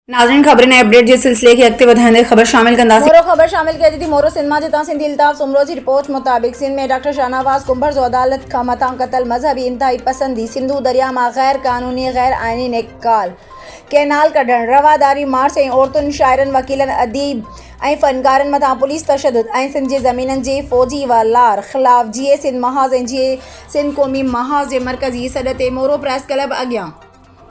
नाज़रीन खबरें नए अपडेट जे सिलसिले की अॻिते वधाईंदे ख़बर शामिल कंदासीं। मोरो ख़बर शामिल कई थी मोरो सिंध मां जितां सिंधी इल्ताफ़ सुमरो जी रिपोर्ट मुताबिक़ सिंध में डॉक्टर शाहनवाज़ कुंभर जो अदालत खां मथां क़तल मज़हबी इंतहाई पसंदी सिंधु दरिया मां गैर क़ानूनी गैर आइनी नेकाल कैनाल कढण रवादारी मार्च ऐं औरतुनि शाइरनि वकीलनि अदीब ऐं फ़नकारनि मथां पुलिस तशद्दुद ऐं सिंध जे ज़मीननि जे फ़ौजी वलार ख़िलाफ़ जीए सिंध महाज़ ऐं जीए सिंध क़ौमी महाज़ जे मरकज़ी सॾ ते मोरो प्रेस क्लब अॻियां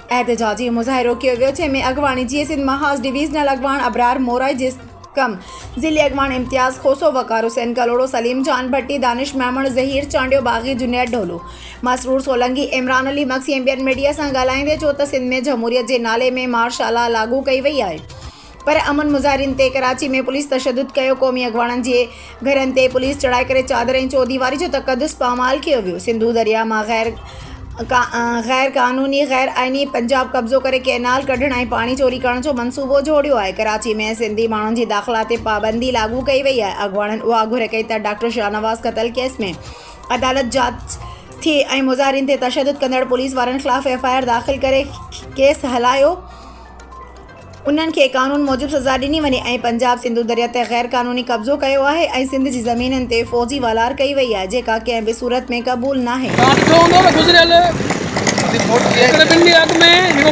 एहतजाजी मुज़ाहिरो कयो वियो, जंहिंमें अॻवाणी जीए सिंध महाज़ डिवीज़नल अॻवान अबरार मोराई जिस्कम ज़िले अॻवान इम्तियाज़ खोसो वकार हुसैन कलोड़ो सलीम जान भट्टी दानिश मेमण ज़हीर चांडियो बाग़ी जुनैद ढोलो मसरूर सोलंगी इमरान अली मक्सी ऐं ॿियनि मीडिया सां ॻाल्हाईंदे चयो त सिंध में जमहूरियत जे नाले में मार्शल लागू कई वई आहे, पर अमन मुज़ाहिरीन ते कराची में पुलिस तशद्दुद कयो। क़ौमी अॻवाणनि जे घरनि ते पुलिस चढ़ाए करे चादर ऐं चौदीवारी जो तक़दुस पामाल कयो वियो। सिंधु दरिया मां गैर क़ानूनी गैर आइनी पंजाब कब्ज़ो करे कैनाल कढण ऐं पाणी चोरी करण जो मनसूबो जोड़ियो आहे। कराची में सिंधी माण्हुनि जी दाख़िला ते पाबंदी लागू कई वई आहे। अॻवाणनि उहा घुर कई त डॉक्टर शाहनवाज़ क़तल केस में अदालत जांच थिए ऐं मुज़ाहिरीन ते तशद्दुद कंदड़ पुलिस वारनि ख़िलाफ़ FIR दाख़िल करे केस हलायो, उन्हनि खे कानून मूजिबि सज़ा ॾिनी वञे ऐं पंजाब सिंधु दरिया ते गैर क़ानूनी कब्ज़ो कयो आहे ऐं सिंध जी ज़मीननि ते फ़ौजी वलार कई वई आहे, जेका कंहिं बि सूरत में क़बूल नाहे।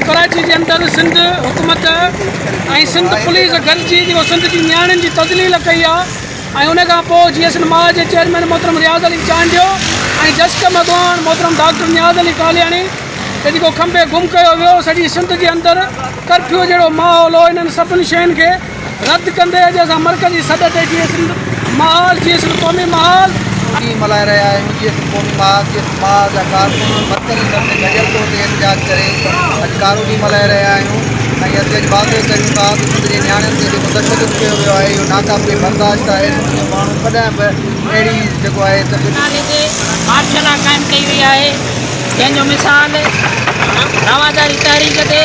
कराची जे अंदरि सिंध हुकूमत ऐं सिंध पुलिस गॾिजी जेको सिंध जी नियाणियुनि जी तज़लील कई आहे ऐं उन खां पोइ जीएस महाज़ जे चेयरमैन मोहतरम रियाज़ अली चांडियो ऐं जस्कम अॻवान मोहतरम डॉक्टर नियाज़ अली कालियाणी ते जेको खंबे गुम कयो वियो। सॼी सिंध जे अंदरि कर्फ्यू जहिड़ो माहौल हो। इन्हनि सभिनी शयुनि खे रद्द कंदे अॼु असां मरकज़ी सॾ ते जीअं सिंध महाल जीअं सिंध क़ौमी महाल मल्हाए रहिया आहियूं। जीअं क़ौमी महाज जा कारकुन मरकज़ी सॾ ते गॾियल तौर ते एहतजाज करे अॼु कारूनी मल्हाए रहिया आहियूं ऐं असीं अॼु वाज़े कयूं था त सिंध जे नियाणियुनि ते जेको तशद्दुद कयो वियो आहे इहो नाक़ाबिले बर्दाश्त आहे। सिंध जो माण्हू कॾहिं बि अहिड़ी जेको आहे मार्शल क़ाइमु कई वई आहे, जंहिंजो मिसाल रवादारी तहरीक ते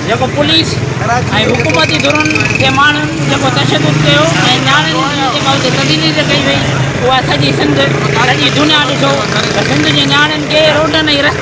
जेको पुलिस ऐं हुकूमती धुरुनि जे माण्हुनि जेको तशद्दुद कयो ऐं नियाणियुनि जी जेका हुते तब्दीली कई वई, उहा सॼी सिंध सॼी दुनिया ॾिठो त सिंध जे नियाणियुनि खे रोडनि ऐं रस्तनि